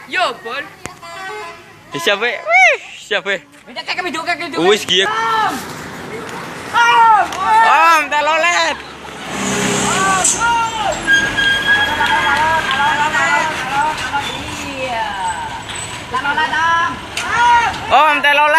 Yo, Bol. Siapa? Wih, siapa? Wis giek. Om, telolet. Om, telolet.